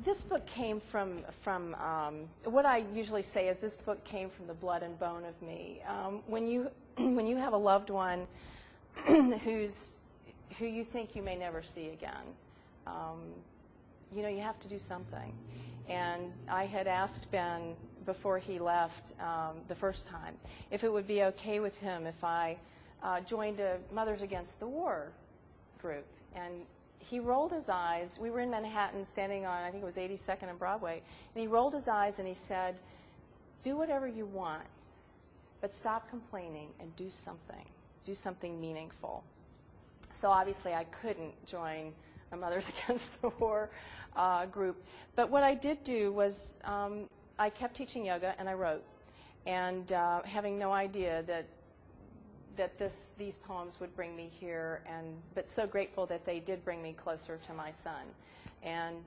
This book came from what I usually say is this book came from the blood and bone of me. When you when you have a loved one who you think you may never see again, you know, you have to do something. And I had asked Ben before he left the first time if it would be okay with him if I joined a Mothers Against the War group. And he rolled his eyes. We were in Manhattan standing on, I think it was 82nd and Broadway, and he rolled his eyes and he said, do whatever you want, but stop complaining and do something meaningful. So obviously I couldn't join a Mothers Against the War group. But what I did do was I kept teaching yoga and I wrote, and having no idea that these poems would bring me here, but so grateful that they did bring me closer to my son. And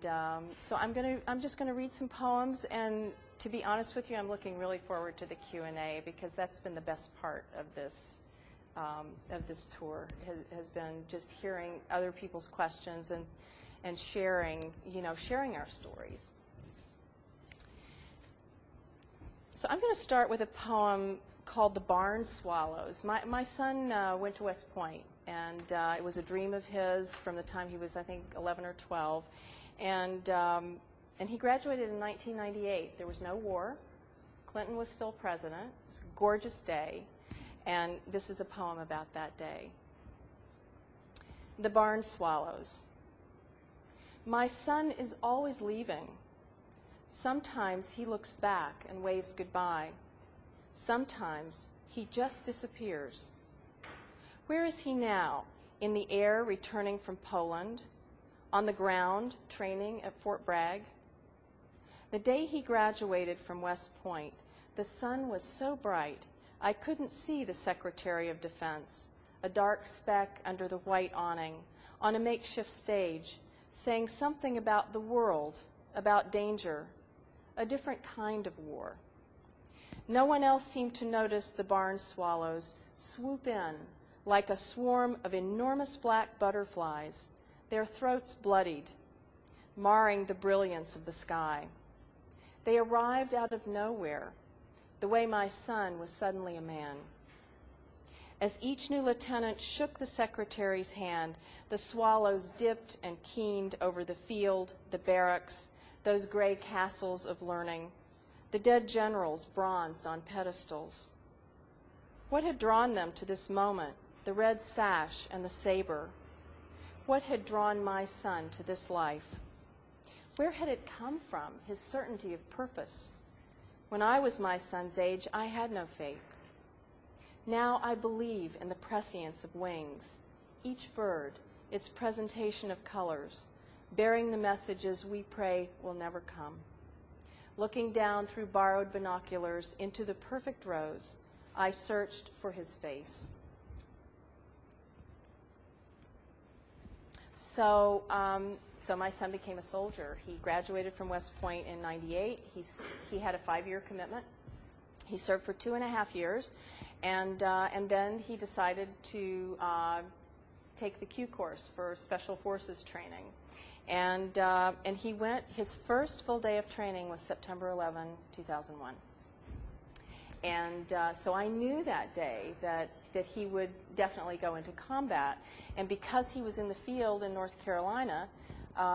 so I'm just gonna read some poems, and to be honest with you, I'm looking really forward to the Q&A because that's been the best part of this tour, has been just hearing other people's questions and sharing, sharing our stories. So I'm going to start with a poem called The Barn Swallows. My son went to West Point, and it was a dream of his from the time he was, I think, 11 or 12. And he graduated in 1998. There was no war. Clinton was still president. It was a gorgeous day. And this is a poem about that day. The Barn Swallows. My son is always leaving. Sometimes he looks back and waves goodbye. Sometimes he just disappears. Where is he now? In the air, returning from Poland? On the ground, training at Fort Bragg? The day he graduated from West Point, the sun was so bright I couldn't see the Secretary of Defense, a dark speck under the white awning, on a makeshift stage, saying something about the world, about danger, a different kind of war. No one else seemed to notice the barn swallows swoop in like a swarm of enormous black butterflies, their throats bloodied, marring the brilliance of the sky. They arrived out of nowhere, the way my son was suddenly a man. As each new lieutenant shook the secretary's hand, the swallows dipped and keened over the field, the barracks, those gray castles of learning, the dead generals bronzed on pedestals. What had drawn them to this moment, the red sash and the saber? What had drawn my son to this life? Where had it come from, his certainty of purpose? When I was my son's age, I had no faith. Now I believe in the prescience of wings, each bird, its presentation of colors, bearing the messages we pray will never come. Looking down through borrowed binoculars into the perfect rose, I searched for his face. So my son became a soldier. He graduated from West Point in '98. He had a 5-year commitment. He served for 2.5 years, and then he decided to take the Q course for Special Forces training. And he went, his first full day of training was September 11, 2001. And so I knew that day that he would definitely go into combat. And because he was in the field in North Carolina,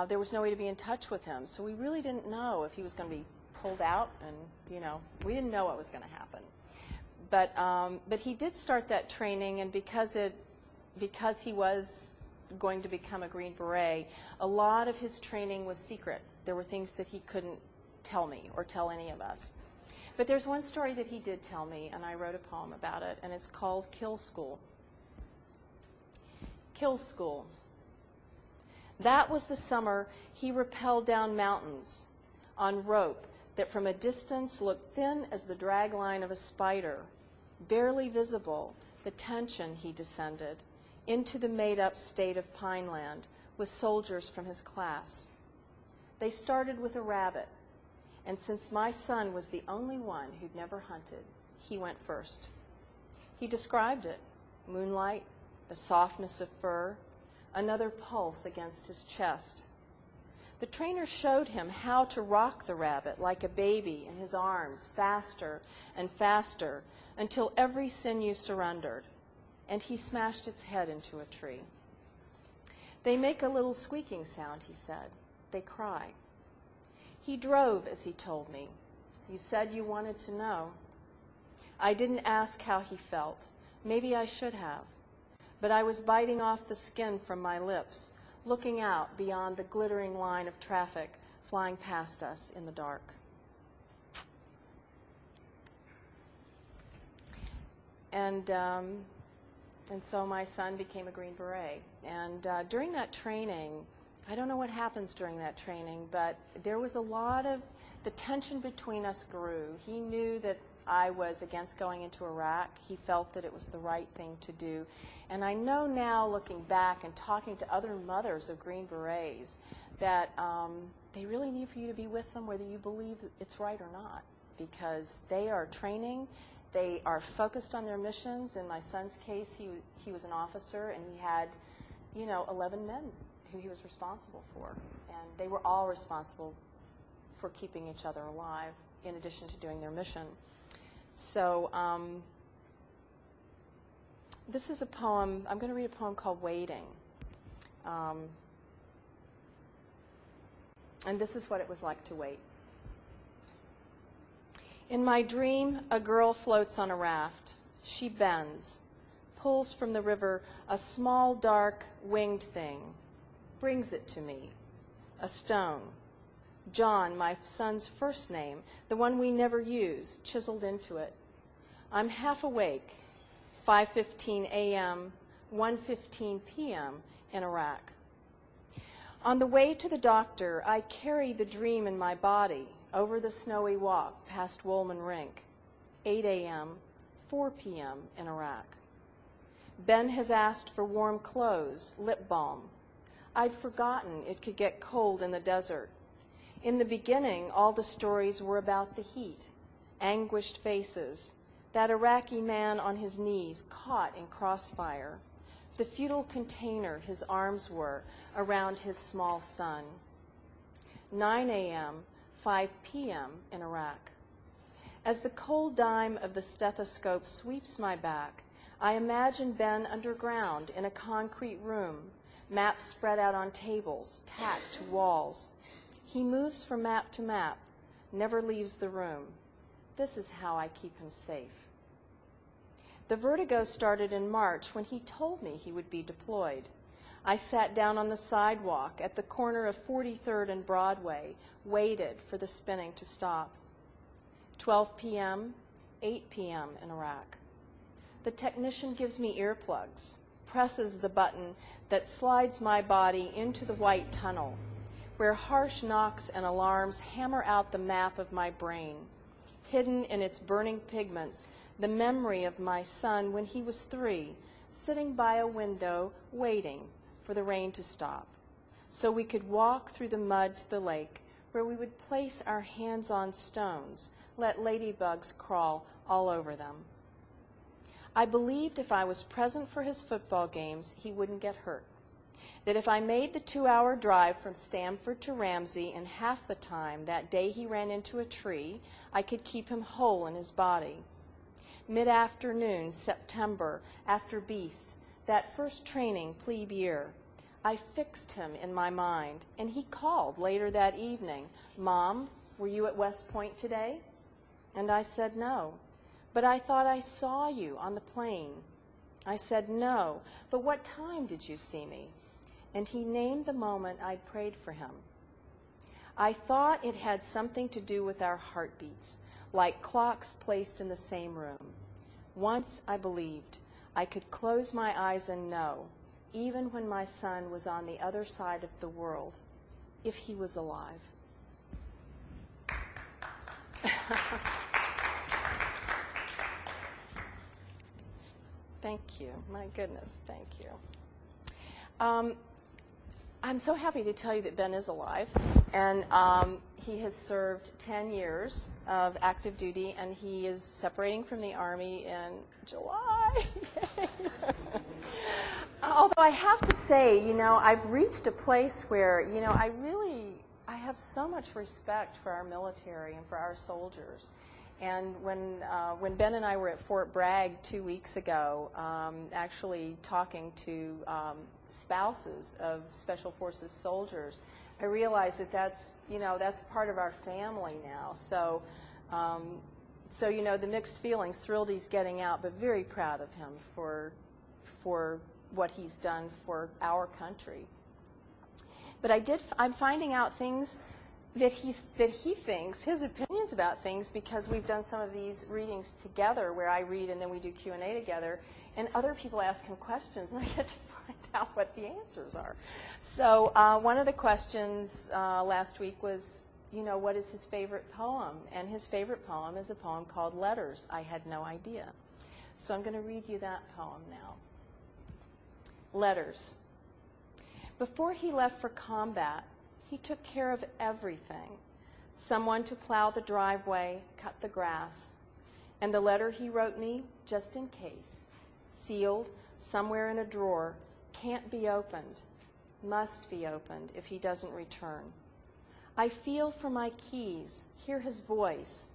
there was no way to be in touch with him. So we really didn't know if he was going to be pulled out, and we didn't know what was going to happen. But he did start that training, and because he was going to become a Green Beret, a lot of his training was secret. There were things that he couldn't tell me or tell any of us. But there's one story that he did tell me, and I wrote a poem about it, and it's called Kill School. Kill School. That was the summer he rappelled down mountains on rope that from a distance looked thin as the drag line of a spider. Barely visible, the tension he descended into the made-up state of Pineland with soldiers from his class. They started with a rabbit, and since my son was the only one who'd never hunted, he went first. He described it: moonlight, the softness of fur, another pulse against his chest. The trainer showed him how to rock the rabbit like a baby in his arms, faster and faster, until every sinew surrendered, and he smashed its head into a tree. They make a little squeaking sound, he said. They cry. He drove, as he told me. You said you wanted to know. I didn't ask how he felt. Maybe I should have. But I was biting off the skin from my lips, looking out beyond the glittering line of traffic flying past us in the dark. And so my son became a Green Beret. And during that training, I don't know what happens during that training, but there was a lot of, the tension between us grew. He knew that I was against going into Iraq. He felt that it was the right thing to do. And I know now, looking back and talking to other mothers of Green Berets, that they really need for you to be with them whether you believe it's right or not, because they are training, they are focused on their missions. In my son's case, he was an officer, and he had, 11 men who he was responsible for. And they were all responsible for keeping each other alive, in addition to doing their mission. So this is a poem. I'm going to read a poem called Waiting. And this is what it was like to wait. In my dream, a girl floats on a raft. She bends, pulls from the river a small, dark, winged thing, brings it to me, a stone. John, my son's first name, the one we never use, chiseled into it. I'm half awake, 5:15 a.m., 1:15 p.m. in Iraq. On the way to the doctor, I carry the dream in my body over the snowy walk past Woolman Rink, 8 a.m., 4 p.m. in Iraq. Ben has asked for warm clothes, lip balm. I'd forgotten it could get cold in the desert. In the beginning, all the stories were about the heat, anguished faces, that Iraqi man on his knees caught in crossfire, the futile container his arms were around his small son. 9 a.m., 5 p.m. in Iraq. As the cold dime of the stethoscope sweeps my back, I imagine Ben underground in a concrete room, maps spread out on tables, tacked to walls. He moves from map to map, never leaves the room. This is how I keep him safe. The vertigo started in March when he told me he would be deployed. I sat down on the sidewalk at the corner of 43rd and Broadway, waited for the spinning to stop. 12 p.m., 8 p.m. in Iraq. The technician gives me earplugs, presses the button that slides my body into the white tunnel, where harsh knocks and alarms hammer out the map of my brain, hidden in its burning pigments, the memory of my son when he was 3, sitting by a window waiting for the rain to stop, so we could walk through the mud to the lake, where we would place our hands on stones, let ladybugs crawl all over them. I believed if I was present for his football games, he wouldn't get hurt. That if I made the 2-hour drive from Stamford to Ramsey in half the time that day he ran into a tree, I could keep him whole in his body. Mid-afternoon, September, after Beast, that first training plebe year, I fixed him in my mind, and he called later that evening, "Mom, were you at West Point today?" And I said no. "But I thought I saw you on the plane." I said no. "But what time did you see me?" And he named the moment I'd prayed for him. I thought it had something to do with our heartbeats, like clocks placed in the same room. Once I believed I could close my eyes and know, even when my son was on the other side of the world, if he was alive. Thank you. My goodness, thank you. I'm so happy to tell you that Ben is alive, and he has served 10 years of active duty, and he is separating from the Army in July. Although I have to say, I've reached a place where, I really I have so much respect for our military and for our soldiers. And when Ben and I were at Fort Bragg 2 weeks ago, actually talking to spouses of Special Forces soldiers, I realized that that's part of our family now. So, the mixed feelings, thrilled he's getting out, but very proud of him for what he's done for our country. But I'm finding out things that he thinks, his opinions about things, because we've done some of these readings together where I read and then we do Q&A together, and other people ask him questions, and I get to find out what the answers are. So one of the questions last week was, what is his favorite poem? And his favorite poem is a poem called Letters. I had no idea. So I'm going to read you that poem now. Letters. Before he left for combat, he took care of everything. Someone to plow the driveway, cut the grass. And the letter he wrote me, just in case, sealed, somewhere in a drawer, can't be opened, must be opened if he doesn't return. I feel for my keys, hear his voice.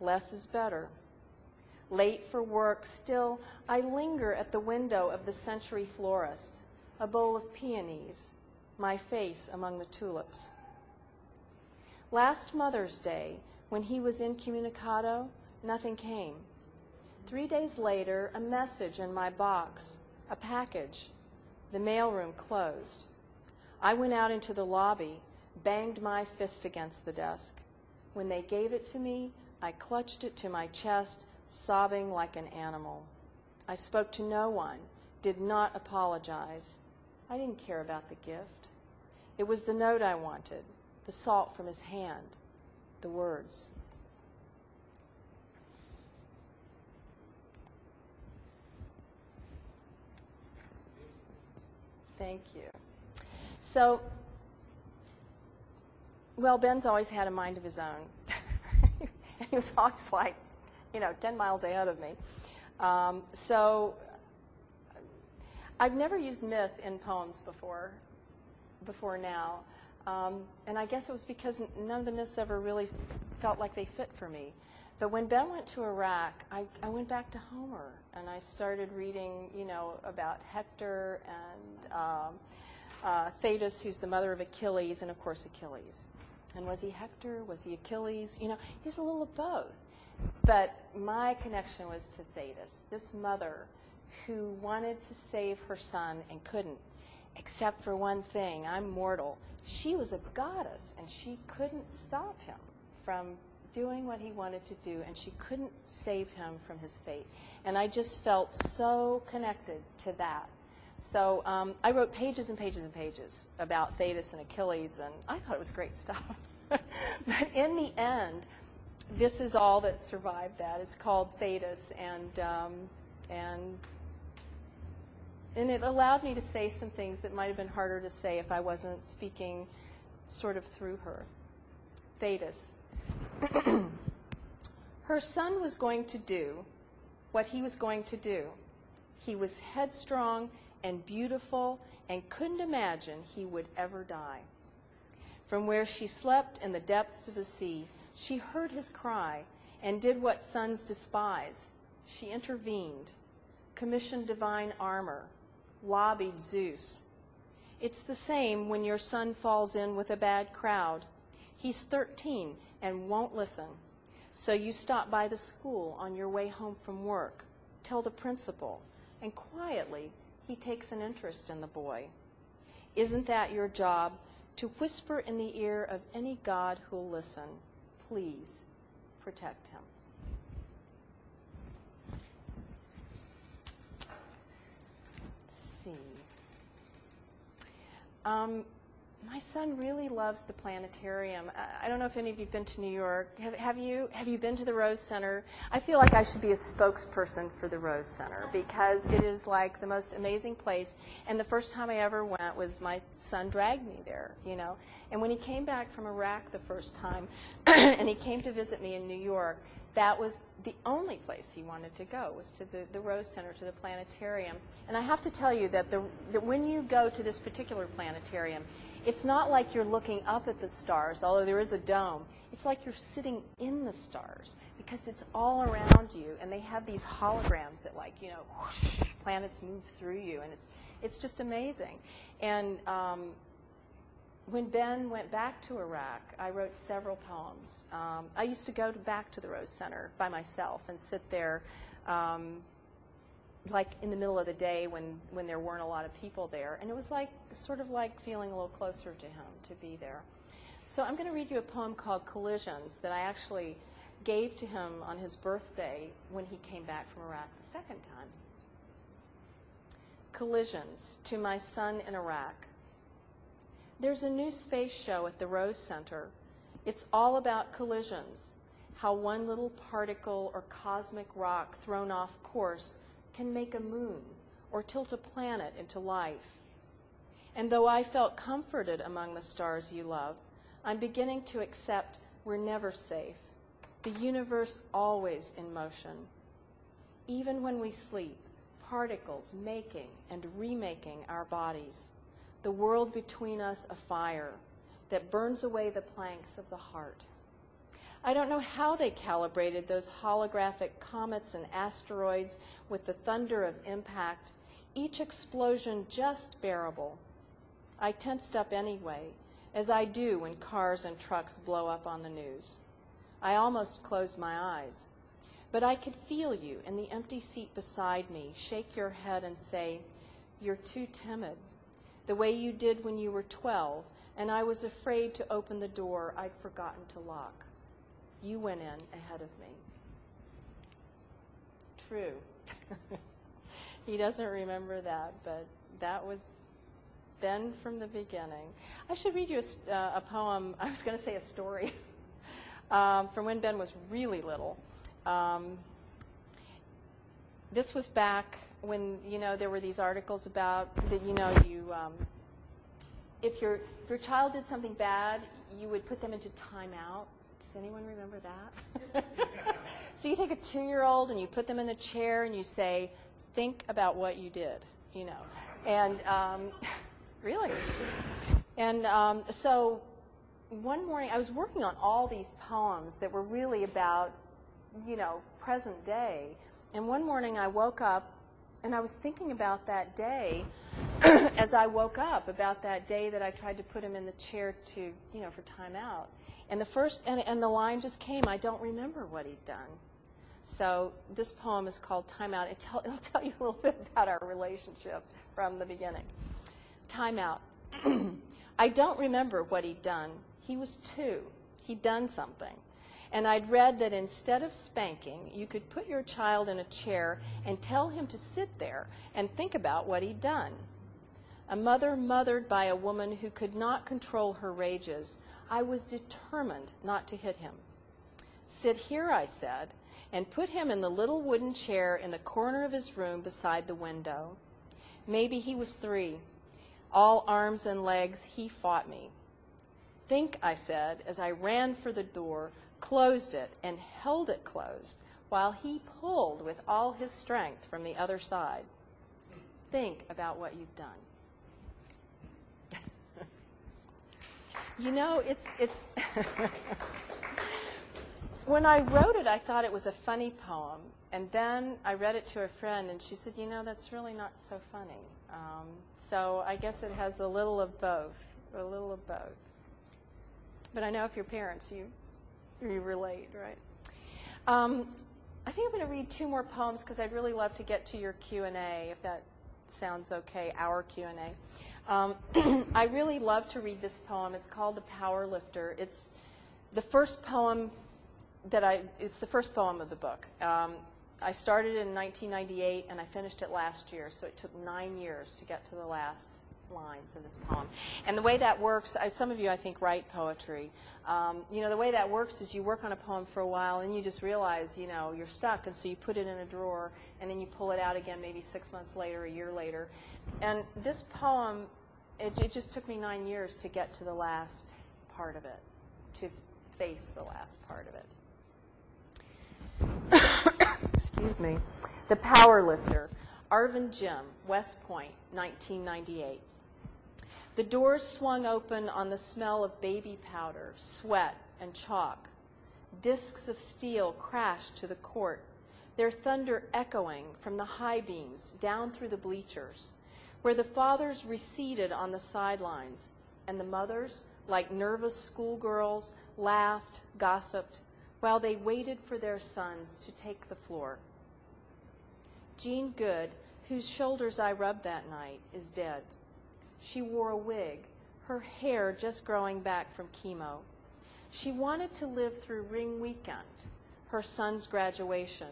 Less is better. Late for work, still, I linger at the window of the Century Florist, a bowl of peonies, my face among the tulips. Last Mother's Day, when he was incommunicado, nothing came. 3 days later, a message in my box, a package. The mailroom closed. I went out into the lobby, banged my fist against the desk. When they gave it to me, I clutched it to my chest, sobbing like an animal. I spoke to no one, did not apologize. I didn't care about the gift. It was the note I wanted, the salt from his hand, the words. Thank you. So, Ben's always had a mind of his own. He was always like, 10 miles ahead of me. So I've never used myth in poems before now. And I guess it was because none of the myths ever really felt like they fit for me. But when Ben went to Iraq, I went back to Homer, and I started reading, about Hector and Thetis, who's the mother of Achilles, and of course Achilles. And was he Hector? Was he Achilles? He's a little of both. But my connection was to Thetis, this mother who wanted to save her son and couldn't, except for one thing. I'm mortal. She was a goddess, and she couldn't stop him from doing what he wanted to do, and she couldn't save him from his fate. And I just felt so connected to that. So I wrote pages and pages and pages about Thetis and Achilles, and I thought it was great stuff. But in the end, this is all that survived that. It's called Thetis, and it allowed me to say some things that might have been harder to say if I wasn't speaking sort of through her. Thetis. Her son was going to do what he was going to do. He was headstrong and beautiful and couldn't imagine he would ever die. From where she slept in the depths of the sea, she heard his cry and did what sons despise. She intervened, commissioned divine armor, lobbied Zeus. It's the same when your son falls in with a bad crowd. He's 13 and won't listen. So you stop by the school on your way home from work, tell the principal, and quietly he takes an interest in the boy. Isn't that your job, to whisper in the ear of any God who'll listen? Please protect him. Let's see. My son really loves the Planetarium. I don't know if any of you have been to New York. Have you been to the Rose Center? I feel like I should be a spokesperson for the Rose Center because it is like the most amazing place. And the first time I ever went was my son dragged me there, And when he came back from Iraq the first time, and he came to visit me in New York, that was the only place he wanted to go, was to the Rose Center, to the planetarium. And I have to tell you that when you go to this particular planetarium, it's not like you're looking up at the stars, although there is a dome. It's like you're sitting in the stars, because it's all around you, and they have these holograms that, like, you know, whoosh, planets move through you, and it's just amazing. And when Ben went back to Iraq, I wrote several poems. I used to go back to the Rose Center by myself and sit there, like in the middle of the day when there weren't a lot of people there, and it was like sort of like feeling a little closer to him to be there. So I'm going to read you a poem called Collisions that I actually gave to him on his birthday when he came back from Iraq the second time. Collisions, to my son in Iraq. There's a new space show at the Rose Center. It's all about collisions, how one little particle or cosmic rock thrown off course can make a moon or tilt a planet into life. And though I felt comforted among the stars you love, I'm beginning to accept we're never safe. The universe always in motion. Even when we sleep, particles making and remaking our bodies. The world between us a fire that burns away the planks of the heart. I don't know how they calibrated those holographic comets and asteroids with the thunder of impact, each explosion just bearable. I tensed up anyway, as I do when cars and trucks blow up on the news. I almost closed my eyes, but I could feel you in the empty seat beside me shake your head and say, "You're too timid," the way you did when you were 12, and I was afraid to open the door I'd forgotten to lock. You went in ahead of me. True. He doesn't remember that, but that was Ben from the beginning. I should read you a poem. I was going to say a story from when Ben was really little. This was back when, you know, there were these articles about that, you know, if your child did something bad, you would put them into timeout. Does anyone remember that? So you take a 2-year-old and you put them in the chair and you say, "Think about what you did," you know. And really. And so one morning I was working on all these poems that were really about, you know, present day. And one morning I woke up and I was thinking about that day as I woke up, about that day that I tried to put him in the chair to, you know, for timeout. And the line just came, "I don't remember what he'd done." So this poem is called Timeout. It'll tell you a little bit about our relationship from the beginning. Timeout. I don't remember what he'd done. He was 2. He'd done something. And I'd read that instead of spanking, you could put your child in a chair and tell him to sit there and think about what he'd done. A mother mothered by a woman who could not control her rages, I was determined not to hit him. "Sit here," I said, and put him in the little wooden chair in the corner of his room beside the window. Maybe he was 3. All arms and legs, he fought me. "Think," I said, as I ran for the door, closed it, and held it closed, while he pulled with all his strength from the other side. "Think about what you've done." You know, it's when I wrote it, I thought it was a funny poem, and then I read it to a friend, and she said, "You know, that's really not so funny." So I guess it has a little of both, But I know if you're parents, you relate, right? I think I'm going to read 2 more poems because I'd really love to get to your Q&A, if that sounds okay, our Q&A. I really love to read this poem. It's called The Power Lifter. It's the first poem it's the first poem of the book. I started in 1998 and I finished it last year, so it took 9 years to get to the last lines of this poem. And the way that works, some of you I think write poetry. You know, the way that works is you work on a poem for a while and you just realize, you know, you're stuck, and so you put it in a drawer and then you pull it out again maybe 6 months later, a year later. And this poem, it just took me 9 years to get to the last part of it, to face the last part of it. Excuse me. The Power Lifter, Arvin Jim, West Point, 1998. The doors swung open on the smell of baby powder, sweat, and chalk. Discs of steel crashed to the court, their thunder echoing from the high beams down through the bleachers, where the fathers receded on the sidelines, and the mothers, like nervous schoolgirls, laughed, gossiped, while they waited for their sons to take the floor. Jean Good, whose shoulders I rubbed that night, is dead. She wore a wig, her hair just growing back from chemo. She wanted to live through Ring Weekend, her son's graduation.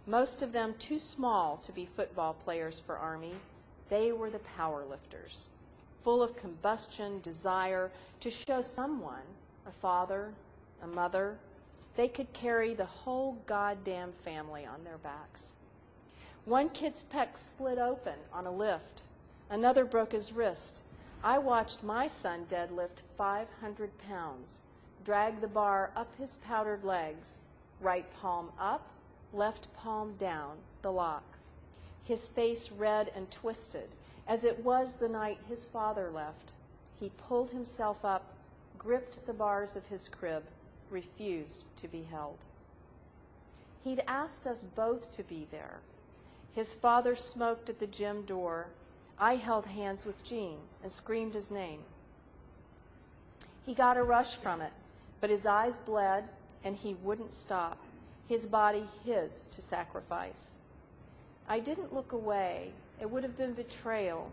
Most of them too small to be football players for Army, they were the power lifters, full of combustion, desire to show someone, a father, a mother, they could carry the whole goddamn family on their backs. One kid's pec split open on a lift. Another broke his wrist. I watched my son deadlift 500 pounds, drag the bar up his powdered legs, right palm up, left palm down, the lock. His face red and twisted, as it was the night his father left. He pulled himself up, gripped the bars of his crib, refused to be held. He'd asked us both to be there. His father smoked at the gym door. I held hands with Gene and screamed his name. He got a rush from it, but his eyes bled and he wouldn't stop, his body his to sacrifice. I didn't look away. It would have been betrayal.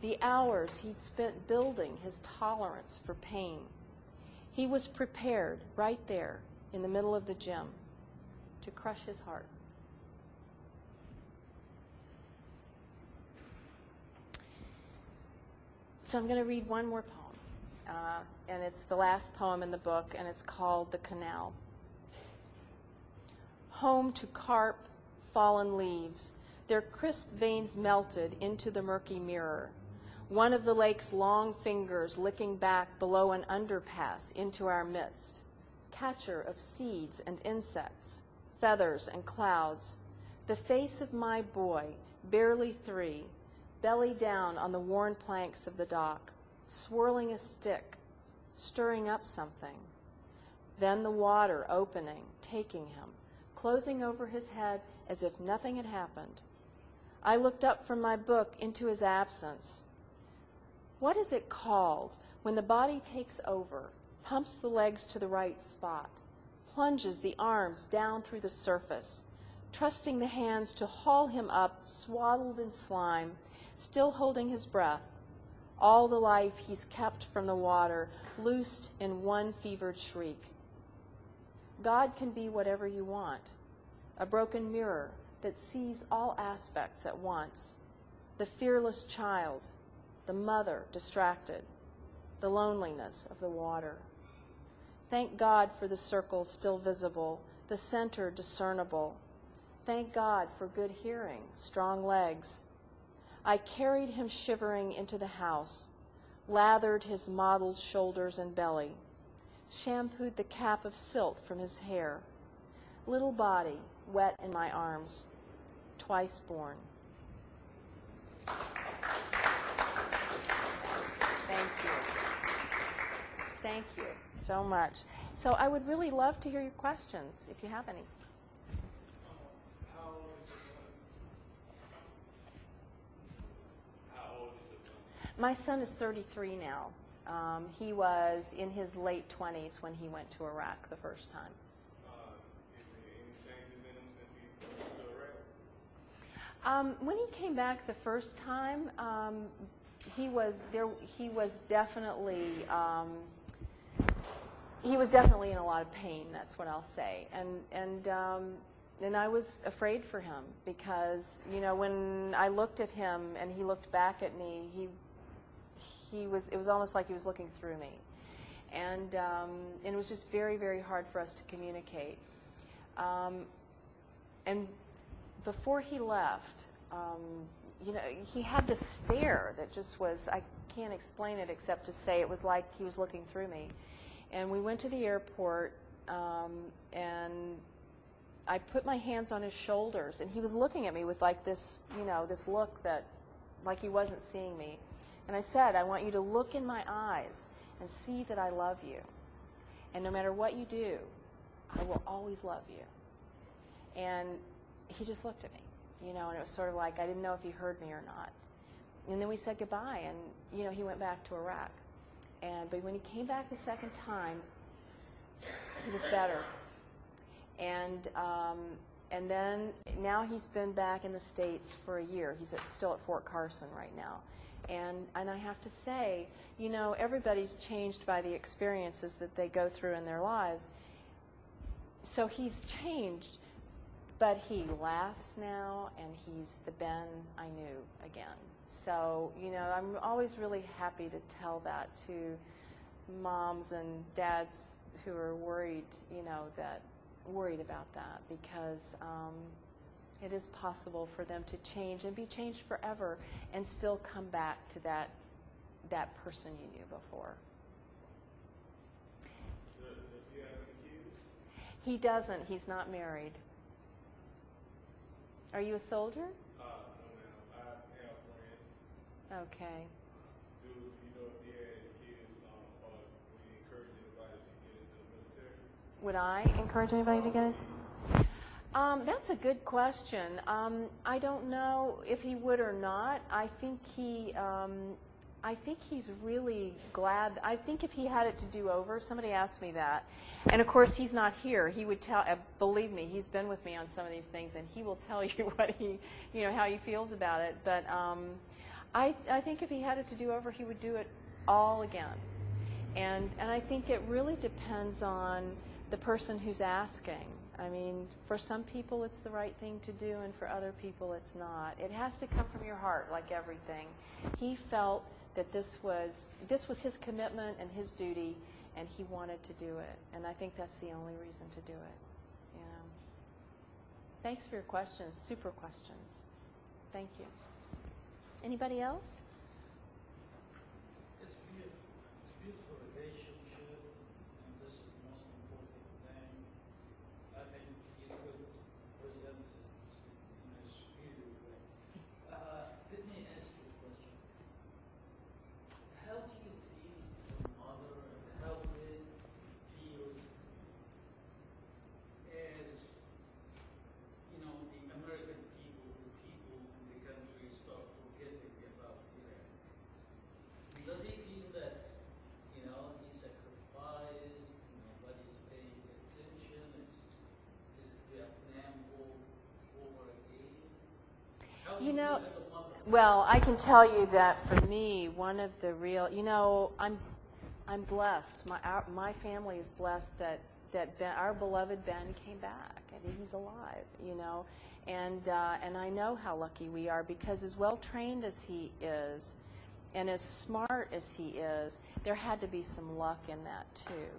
The hours he'd spent building his tolerance for pain. He was prepared right there in the middle of the gym to crush his heart. So I'm going to read one more poem, and it's the last poem in the book, and it's called The Canal. Home to carp, fallen leaves, their crisp veins melted into the murky mirror. One of the lake's long fingers licking back below an underpass into our midst. Catcher of seeds and insects, feathers and clouds. The face of my boy, barely 3, belly down on the worn planks of the dock, swirling a stick, stirring up something. Then the water opening, taking him, closing over his head as if nothing had happened. I looked up from my book into his absence. What is it called when the body takes over, pumps the legs to the right spot, plunges the arms down through the surface, trusting the hands to haul him up, swaddled in slime, still holding his breath, all the life he's kept from the water, loosed in one fevered shriek. God can be whatever you want, a broken mirror that sees all aspects at once, the fearless child, the mother distracted, the loneliness of the water. Thank God for the circles still visible, the center discernible. Thank God for good hearing, strong legs. I carried him shivering into the house, lathered his mottled shoulders and belly, shampooed the cap of silt from his hair. Little body wet in my arms, twice born. Thank you. Thank you so much. So I would really love to hear your questions, if you have any. How old is this one? My son is 33 now. He was in his late 20s when he went to Iraq the first time. Is there any changes in him since he went to Iraq? When he came back the first time, he was definitely in a lot of pain. That's what I'll say, and I was afraid for him because when I looked at him and he looked back at me, it was almost like he was looking through me, and it was just very, very hard for us to communicate. And before he left, he had this stare that just was, I can't explain it except to say it was like he was looking through me. And we went to the airport, and I put my hands on his shoulders, and he was looking at me with like this, this look that, like he wasn't seeing me. And I said, I want you to look in my eyes and see that I love you. And no matter what you do, I will always love you. And he just looked at me, and it was sort of like I didn't know if he heard me or not. And then we said goodbye, and, he went back to Iraq. But when he came back the second time, he was better. And then now he's been back in the States for a year. He's still at Fort Carson right now. And I have to say, everybody's changed by the experiences that they go through in their lives. So he's changed, but he laughs now, and he's the Ben I knew again. So, I'm always really happy to tell that to moms and dads who are worried, worried about that, because it is possible for them to change and be changed forever and still come back to that person you knew before. Does he have any kids? He doesn't. He's not married. Are you a soldier? No, ma'am. I have friends. Okay. Do you know if he had any kids, or would he encourage anybody to get into the military? Would I encourage anybody to get it? That's a good question. I don't know if he would or not. I think he's really glad. I think if he had it to do over, somebody asked me that, and of course he's not here. He would tell. Believe me, he's been with me on some of these things, and he will tell you what how he feels about it. But I think if he had it to do over, he would do it all again. And I think it really depends on the person who's asking. I mean, for some people it's the right thing to do, and for other people it's not. It has to come from your heart, like everything. He felt that this was his commitment and his duty, and he wanted to do it. And I think that's the only reason to do it. Thanks for your questions. Super questions. Thank you. Anybody else? It's beautiful. It's a beautiful relationship, and this is the most important thing. I think he could present it in a superior way. Let me ask you a question. How do you feel as a mother, and how it feels as, the American people, the people in the country start forgetting about Iraq? Does he feel that, he sacrificed, nobody's paying attention, is it Vietnam over again? How do you feel as a mother? Well, I can tell you that for me, one of the real, I'm blessed. My family is blessed that Ben, our beloved Ben, came back and he's alive. And I know how lucky we are, because as well trained as he is, and as smart as he is, there had to be some luck in that too.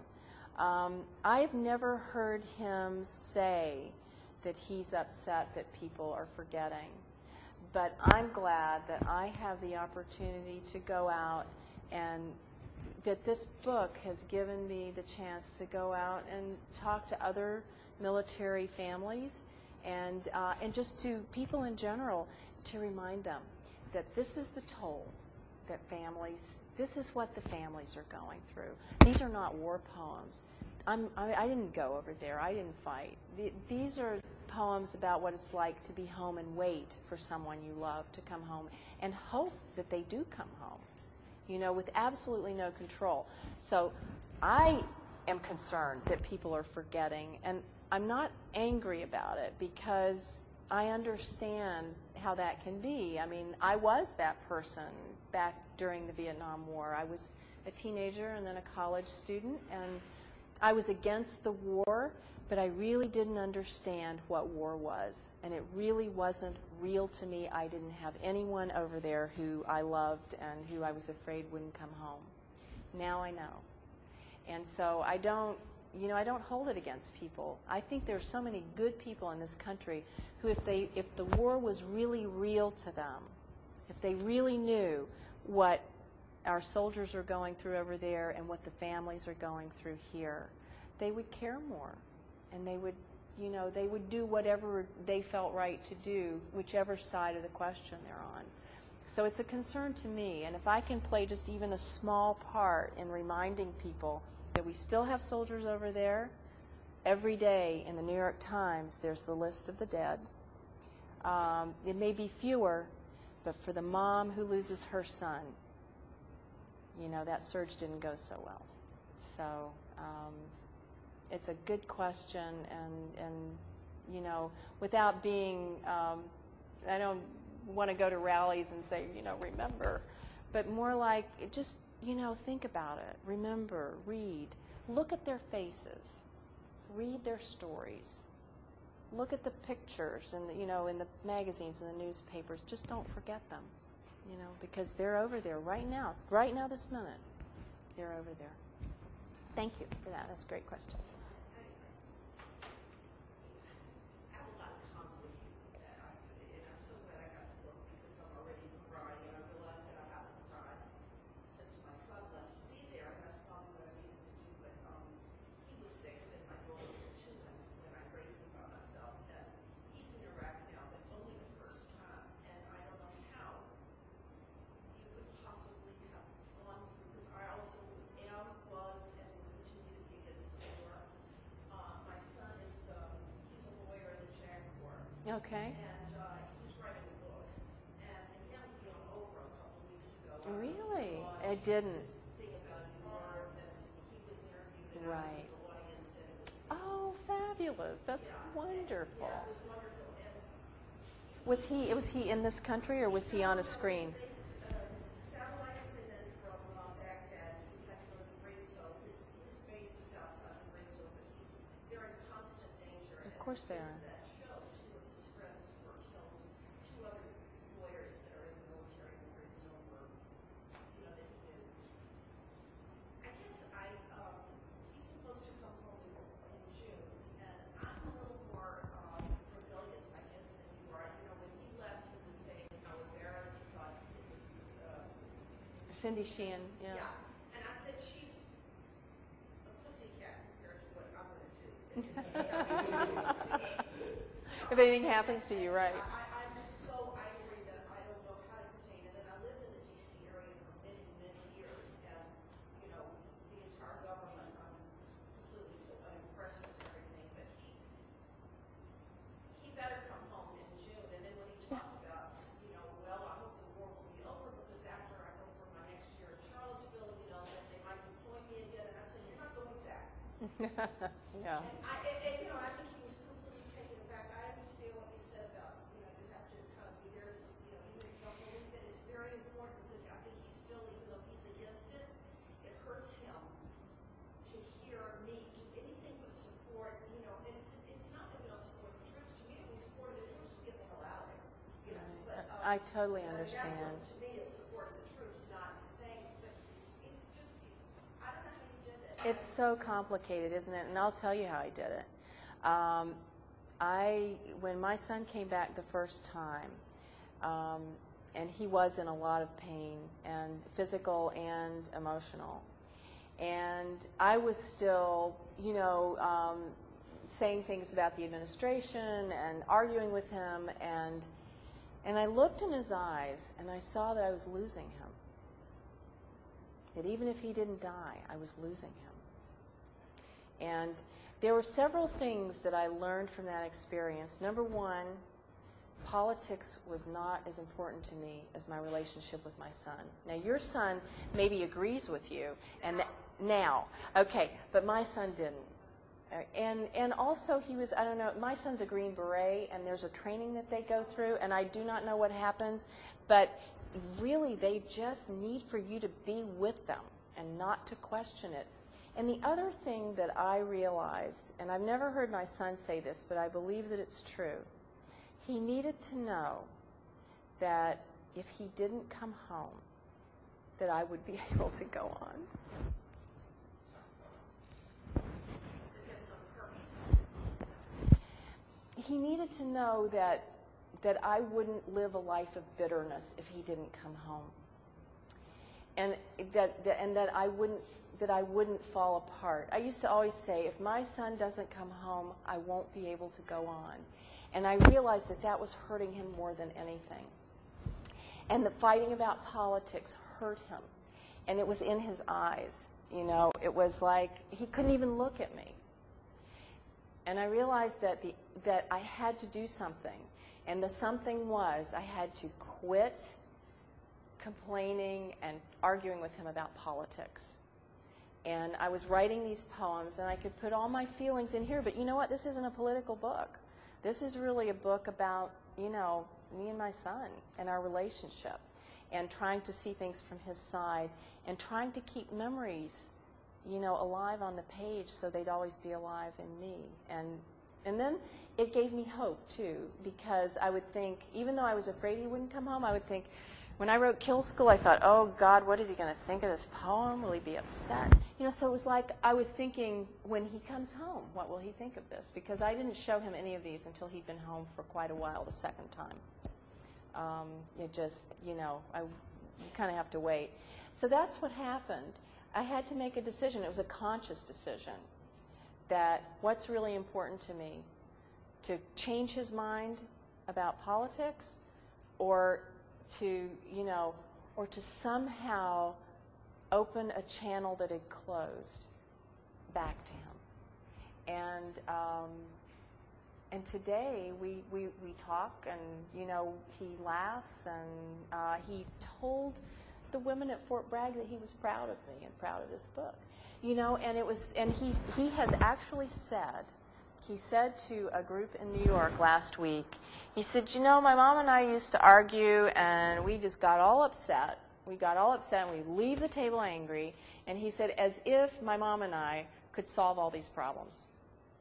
I've never heard him say that he's upset that people are forgetting. But I'm glad that I have the opportunity to go out, and that this book has given me the chance to go out and talk to other military families and just to people in general, to remind them that this is the toll that this is what the families are going through. These are not war poems. I didn't go over there. I didn't fight. These are poems about what it's like to be home and wait for someone you love to come home, and hope that they do come home, with absolutely no control. So I am concerned that people are forgetting, and I'm not angry about it, because I understand how that can be. I mean, I was that person back during the Vietnam War. I was a teenager and then a college student, and I was against the war, but I really didn't understand what war was, and it really wasn't real to me. I didn't have anyone over there who I loved and who I was afraid wouldn't come home. Now I know. And so I don't hold it against people. I think there's so many good people in this country who, if the war was really real to them, if they really knew what our soldiers are going through over there and what the families are going through here, they would care more, and they would You know, they would do whatever they felt right to do, whichever side of the question they're on. So it's a concern to me, and if I can play just even a small part in reminding people that we still have soldiers over there, every day in the New York Times there's the list of the dead. It may be fewer, but for the mom who loses her son, you know, that surge didn't go so well. So it's a good question, and you know, without being, I don't want to go to rallies and say, you know, remember, but more like just, you know, think about it, remember, read, look at their faces, read their stories, look at the pictures and, you know, in the magazines and the newspapers. Just don't forget them, you know, because they're over there right now this minute. They're over there. Thank you for that. That's a great question. Okay. And he's writing a book, and he had to be on Oprah a couple of weeks ago. Really? It didn't. This thing about New York, and he was interviewed, and I was in the audience, and it was. Oh, fabulous! That's wonderful. Yeah, it was wonderful. And Was he in this country, or was he on a screen? Satellite equipment from Baghdad. He had to go to the ring, so his base is outside the ring, so but they're in constant danger. Of course they are. Cindy Sheehan, yeah. And I said, she's a pussycat compared to what I'm going to do. If anything happens to you, right. I'm just so angry that I don't know how to contain it. And I lived in the D.C. area for many, many years. And, you know, the entire government, I'm completely so unimpressed with everything. But he better come home in June. And then when he talked about, you know, well, I hope the war will be over because after I go for my next year in Charlottesville, you know, that they might deploy me again. And I said, you're not going back. Yeah. And you know, I think he was completely taken aback. I understand what you said about, you know, you have to kind of be there, so, you know, even if you don't believe it, it's very important because I think he's still, even though he's against it, it hurts him to hear me do anything but support, you know, and it's not that we don't support the troops. To me, if we supported the troops, we'd get the hell out of there. You know, but, I totally that's understand. what, to me, is supporting the troops, not saying, but it's just, I don't know how you did it. It's so complicated, isn't it? And I'll tell you how I did it. When my son came back the first time, and he was in a lot of pain, and physical and emotional, and I was still, you know, saying things about the administration and arguing with him, and I looked in his eyes, and I saw that I was losing him. That even if he didn't die, I was losing him. And there were several things that I learned from that experience. Number one, politics was not as important to me as my relationship with my son. Now, your son maybe agrees with you, and now, okay, but my son didn't. And also he was, I don't know, my son's a Green Beret, and there's a training that they go through, and I do not know what happens, but really they just need for you to be with them and not to question it. And the other thing that I realized, and I've never heard my son say this, but I believe that it's true, he needed to know that if he didn't come home, that I would be able to go on. He needed to know that I wouldn't live a life of bitterness if he didn't come home, and that I wouldn't that I wouldn't fall apart. I used to always say, if my son doesn't come home, I won't be able to go on. And I realized that that was hurting him more than anything. And the fighting about politics hurt him. And it was in his eyes. You know, it was like he couldn't even look at me. And I realized that I had to do something. And the something was I had to quit complaining and arguing with him about politics. And I was writing these poems, and I could put all my feelings in here, but you know what? This isn't a political book. This is really a book about, you know, me and my son and our relationship, and trying to see things from his side, and trying to keep memories, you know, alive on the page so they'd always be alive in me. And then it gave me hope, too, because I would think, even though I was afraid he wouldn't come home, I would think, when I wrote Kill School, I thought, oh, God, what is he going to think of this poem? Will he be upset? You know, so it was like I was thinking, when he comes home, what will he think of this? Because I didn't show him any of these until he'd been home for quite a while the second time. It just, you know, you kind of have to wait. So that's what happened. I had to make a decision. It was a conscious decision that what's really important to me, to change his mind about politics, or to, you know, or to somehow open a channel that had closed back to him. And today we talk, and, you know, he laughs, and he told the women at Fort Bragg that he was proud of me and proud of this book. You know, and it was, and he has actually said, he said to a group in New York last week, he said, you know, my mom and I used to argue, and we just got all upset. We got all upset, and we'd leave the table angry. And he said, as if my mom and I could solve all these problems.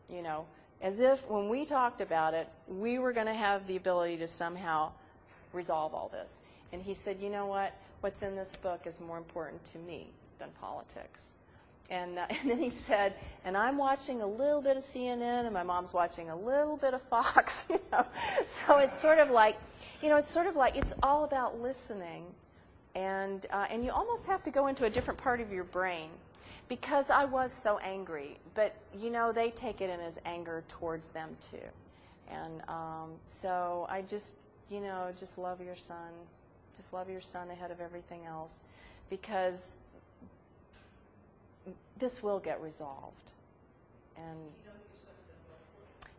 You know, as if when we talked about it, we were going to have the ability to somehow resolve all this. And he said, you know what? What's in this book is more important to me than politics. And then he said, and I'm watching a little bit of CNN, and my mom's watching a little bit of Fox. You know? So it's sort of like, you know, it's all about listening. And you almost have to go into a different part of your brain, because I was so angry. But, you know, they take it in as anger towards them, too. And so I just, you know, just love your son. Just love your son ahead of everything else, because this will get resolved. And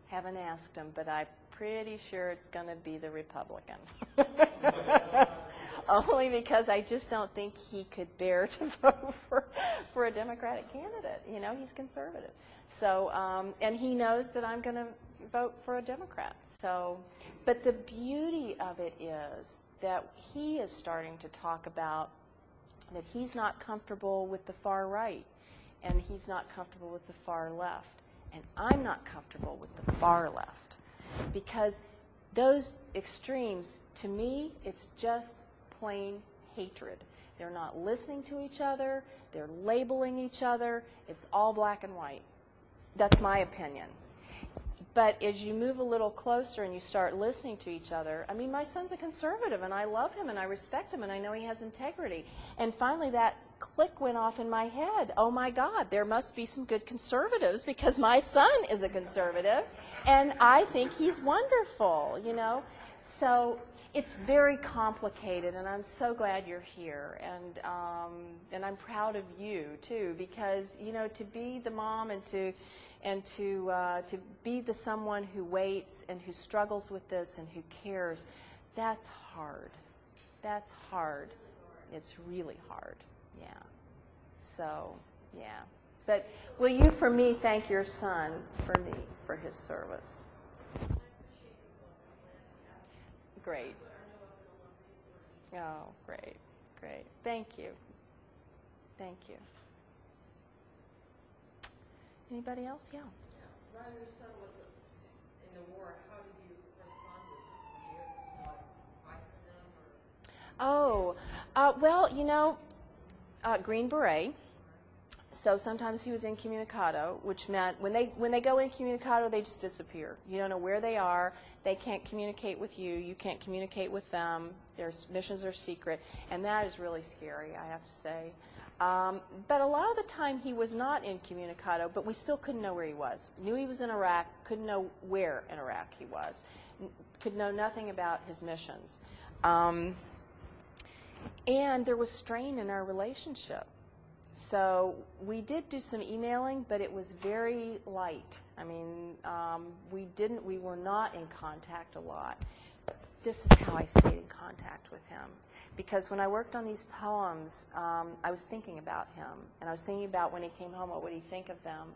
haven't asked him, but I'm pretty sure it's going to be the Republican. Only because I just don't think he could bear to vote for a Democratic candidate. You know, he's conservative. So, and he knows that I'm going to vote for a Democrat. So, but the beauty of it is that he is starting to talk about that he's not comfortable with the far right, and he's not comfortable with the far left, and I'm not comfortable with the far left, because those extremes, to me, it's just plain hatred. They're not listening to each other, they're labeling each other, it's all black and white. That's my opinion. But as you move a little closer and you start listening to each other, I mean, my son's a conservative, and I love him, and I respect him, and I know he has integrity. And finally that click went off in my head. Oh, my God, there must be some good conservatives, because my son is a conservative, and I think he's wonderful, you know. So it's very complicated, and I'm so glad you're here. And I'm proud of you, too, because, you know, to be the mom and to be the someone who waits and who struggles with this and who cares, that's hard. That's hard. It's really hard. Yeah. So, yeah. But will you, for me, thank your son for me, for his service? Great. Oh, great. Great. Thank you. Thank you. Anybody else? Yeah. When your son was in the war, how did you respond with him? Did you fight for them? Well, you know, Green Beret. So sometimes he was Incommunicado, which meant when they go Incommunicado, they just disappear. You don't know where they are. They can't communicate with you. You can't communicate with them. Their missions are secret, and that is really scary, I have to say. But a lot of the time he was not incommunicado, but we still couldn't know where he was. Knew he was in Iraq, couldn't know where in Iraq he was. Could know nothing about his missions. And there was strain in our relationship. So we did do some emailing, but it was very light. I mean, we were not in contact a lot. This is how I stayed in contact with him. Because when I worked on these poems, I was thinking about him. And I was thinking about when he came home, what would he think of them?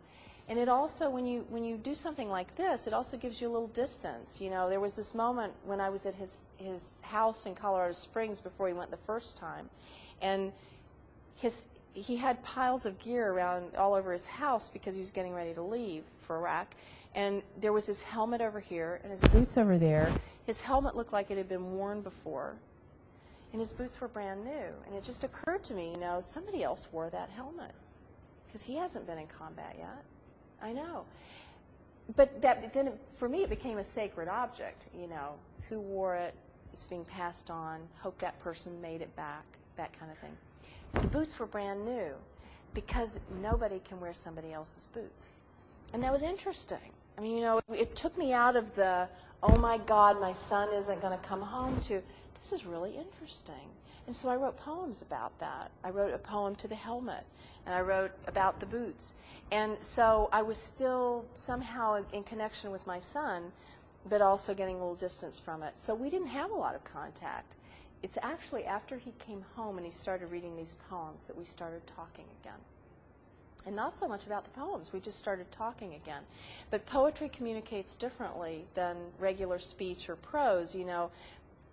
And it also, when you do something like this, it also gives you a little distance. You know, there was this moment when I was at his house in Colorado Springs before he went the first time. And he had piles of gear around all over his house because he was getting ready to leave for Iraq. And there was his helmet over here and his boots over there. His helmet looked like it had been worn before. And his boots were brand new. And it just occurred to me, you know, somebody else wore that helmet because he hasn't been in combat yet. I know. But then for me it became a sacred object, you know. Who wore it? It's being passed on. Hope that person made it back, that kind of thing. The boots were brand new because nobody can wear somebody else's boots. And that was interesting. I mean, you know, it took me out of the, oh my God, my son isn't going to come home, to, this is really interesting. And so I wrote poems about that. I wrote a poem to the helmet, and I wrote about the boots. And so I was still somehow in connection with my son, but also getting a little distance from it. So we didn't have a lot of contact. It's actually after he came home and he started reading these poems that we started talking again. And not so much about the poems. We just started talking again. But poetry communicates differently than regular speech or prose. You know,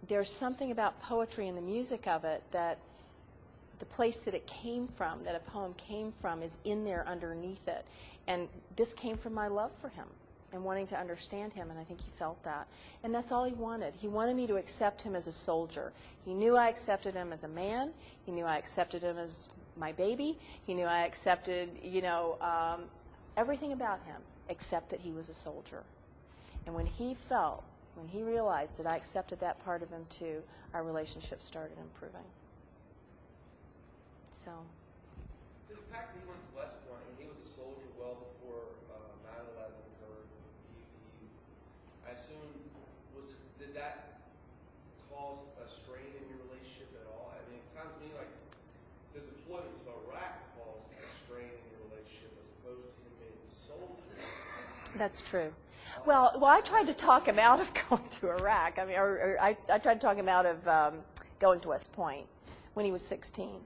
there's something about poetry and the music of it that the place that it came from, that a poem came from, is in there underneath it. And this came from my love for him and wanting to understand him, and I think he felt that. And that's all he wanted. He wanted me to accept him as a soldier. He knew I accepted him as a man. He knew I accepted him as my baby. He knew I accepted, you know, everything about him except that he was a soldier. And when he realized that I accepted that part of him too, our relationship started improving. So. The fact that he went to West Point, and he was a soldier well before 9/11 occurred, I assume, did that cause a strain in your relationship at all? I mean, it sounds to me like the deployment to Iraq caused a strain in your relationship as opposed to him being a soldier. That's true. Well, I tried to talk him out of going to Iraq. I mean, I tried to talk him out of going to West Point when he was 16.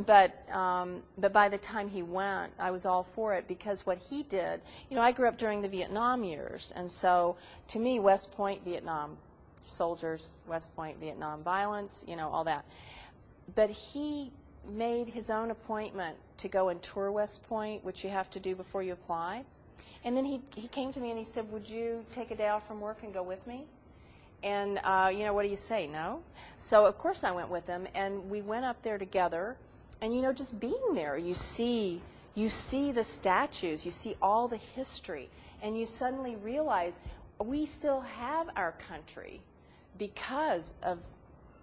But by the time he went, I was all for it because what he did, you know, I grew up during the Vietnam years, and so to me, West Point, Vietnam soldiers, West Point, Vietnam violence, you know, all that. But he made his own appointment to go and tour West Point, which you have to do before you apply. And then he came to me and he said, would you take a day off from work and go with me? And, you know, what do you say? No? So, of course, I went with him, and we went up there together. And, you know, just being there, you see the statues, you see all the history, and you suddenly realize we still have our country because of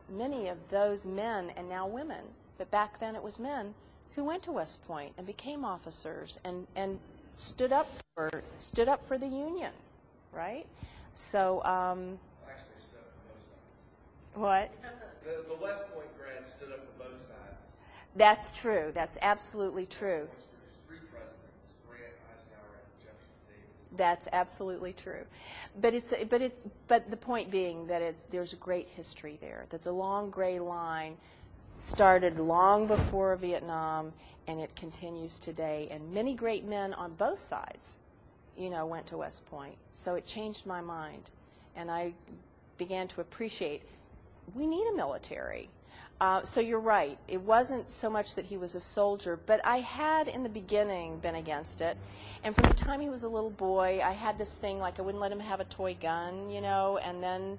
many of those men and now women, but back then it was men who went to West Point and became officers and stood up for the Union, right? So, Actually stood up for both sides. what? The West Point grads stood up for both sides. That's true. That's absolutely true. West Point's produced 3 presidents: Grant, Eisenhower, and Jefferson Davis. That's absolutely true. But the point being that there's a great history there. That the long gray line started long before Vietnam, and it continues today. And many great men on both sides, you know, went to West Point. So it changed my mind, and I began to appreciate we need a military. So you're right. It wasn't so much that he was a soldier, but I had in the beginning been against it. And from the time he was a little boy, I had this thing like I wouldn't let him have a toy gun, you know, and then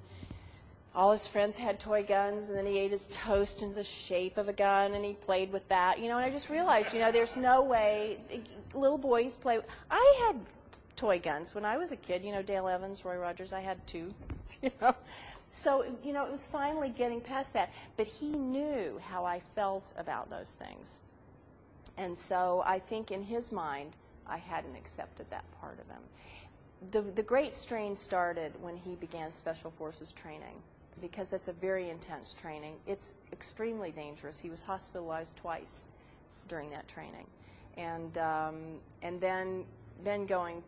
all his friends had toy guns, and then he ate his toast into the shape of a gun, and he played with that, you know, and I just realized, you know, there's no way little boys play. I had toy guns when I was a kid, you know, Dale Evans, Roy Rogers, I had 2, you know. So, you know, it was finally getting past that. But he knew how I felt about those things. And so I think in his mind, I hadn't accepted that part of him. The great strain started when he began Special Forces training, because that's a very intense training. It's extremely dangerous. He was hospitalized twice during that training. And then going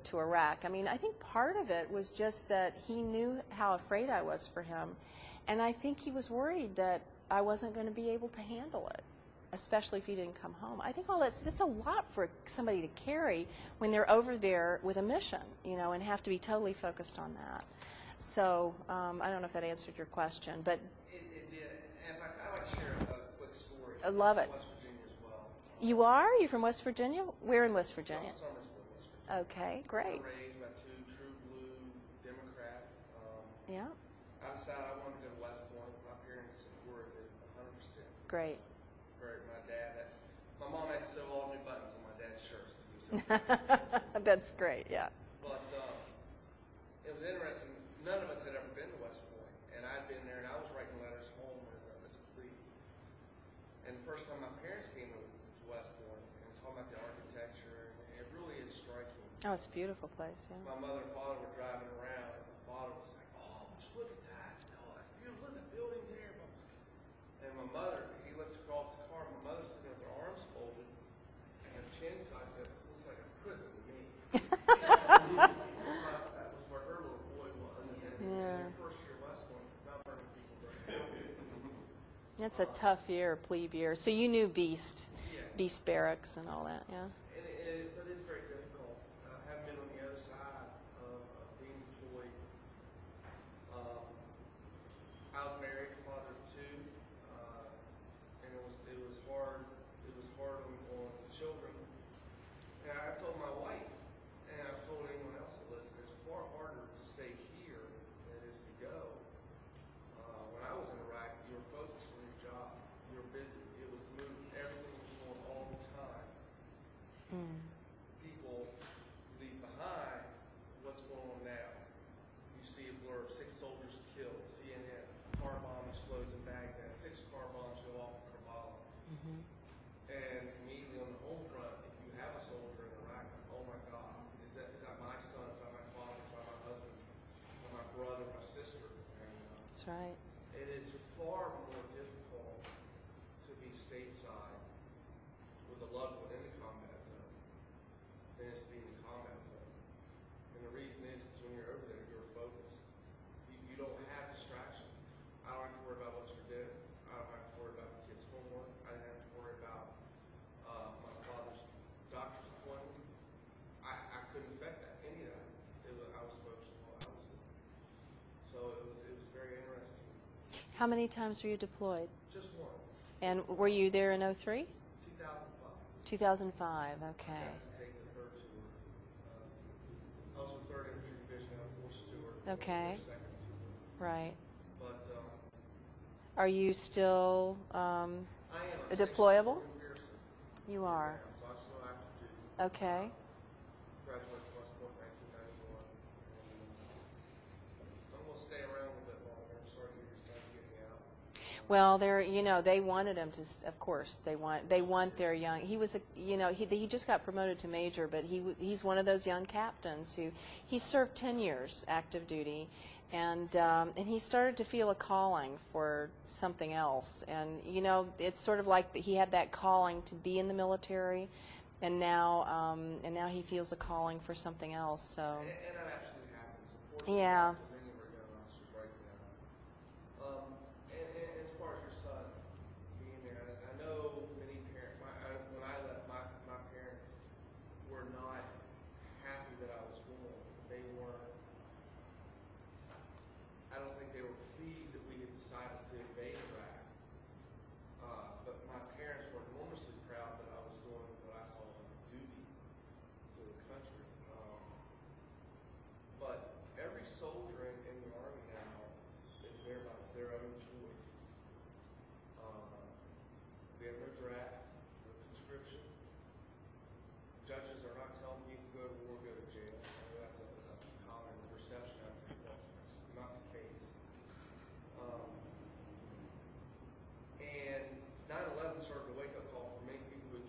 to Iraq. I mean, I think part of it was just that he knew how afraid I was for him, and I think he was worried that I wasn't going to be able to handle it, especially if he didn't come home. I think that's a lot for somebody to carry when they're over there with a mission, you know, and have to be totally focused on that. So I don't know if that answered your question, but It did. And if I'd like to share a quick story. I love I'm it. from West Virginia as well. You are? You're from West Virginia? Where in West Virginia? Summersville, West Virginia. Okay, great. Raised by two true blue Democrats. Yeah, I decided I wanted to go to West Point. My parents supported it 100%. great. My mom had to sew all new buttons on my dad's shirts because he was so proud. That's great, yeah. But it was interesting. None of us had ever been to West Point, and I'd been there, and I was writing letters home as a plebe. And the first time my parents came to West Point and talking about the architecture, and it really is striking. Oh, it's a beautiful place, yeah. My mother and father were driving around, and my father was like, "Oh, just look at that! No, that's beautiful. Look at the building there." And my mother, he looked across the car. My mother's sitting there with her arms folded, and her chin tight. Said, "It looks like a prison to me." That was where her little boy was. And Yeah. your first year West Point, not very many people there. It's a tough year, plebe year. So you knew Beast Barracks and all that, yeah? But it's very difficult. Having been on the other side of being deployed, I was married, father of two, and it was hard. It was hard on the children. And I told my wife, and I've told anyone else that listen, it's far harder to stay here than it is to go. When I was in Iraq, you were focused on your job. You were busy. It was moving. Everything was going all the time. People leave behind what's going on now. You see a blur of 6 soldiers killed, CNN, car bomb explodes in Baghdad, 6 car bombs go off in Karbala. And immediately on the home front, if you have a soldier in Iraq, oh my God, is that my son, is that my father, is that my husband, or my brother, my sister? And, That's right. it is far more difficult to be stateside with a loved one in the combat zone than it is to be in the combat zone. And the reason is because when you're over there, you're focused. You don't have distraction. I don't have to worry about what's for dinner. I don't have to worry about the kids' homework. I didn't have to worry about my father's doctor's appointment. I couldn't affect that, any of that. I was focused on what I was doing. So it was very interesting. How many times were you deployed? Just once. And were you there in 03? 2005. 2005, okay. I had to take the third tour. I was with 3rd Infantry Division out of Fort Stewart. Okay. Their second tour. Right. But Are you still I am a deployable? McPherson You are. now, so I'm still active duty. Okay. Graduated from West Point in 1991. I'm going to stay around a little bit longer. I'm sorry to hear your son getting out. Well, they wanted him to, of course, they want their young, he was, he just got promoted to major, but he's one of those young captains he served 10 years active duty, and he started to feel a calling for something else, and, it's sort of like he had that calling to be in the military, and now he feels a calling for something else, so. And that absolutely happens. Unfortunately, Yeah. many of our young officers right now. And as far as your son being there, I know many parents. When I left, my parents were not happy that I was going. They weren't. I don't think they were pleased that we had decided to invade Iraq. But my parents were enormously proud that I was doing what I saw as duty to the country. But every soldier in the Army now is there by their own choice. We have no draft, no conscription. Judges are not telling people go to war, go to jail. I know that's a common perception out there. That's not the case. And 9/11 served a wake-up call for many people who had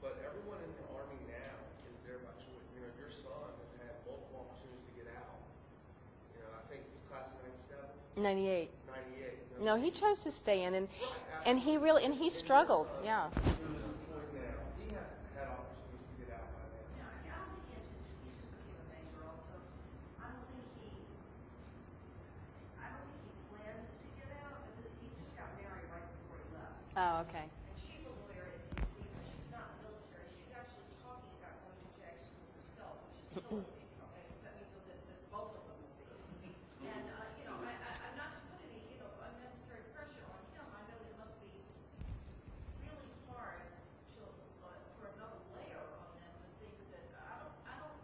But everyone in the Army now is there by choice. You know, your son has had multiple opportunities to get out. You know, I think it's class of 97, 98. 98. No, he chose to stay in, and Right, he really struggled. Yeah. Who's employed now, he has had opportunities to get out by now. Yeah, I don't think he intends to. He's just became a major also. I don't think he plans to get out. He just got married right before he left. Oh, okay. And she's a lawyer at DC, but she's not in the military. She's actually talking about going to JAG school herself, which is killing me. Okay, so that means that both of them will be. And you know, I'm not to put any unnecessary pressure on him. I know it must be really hard to for another layer on them to think that I don't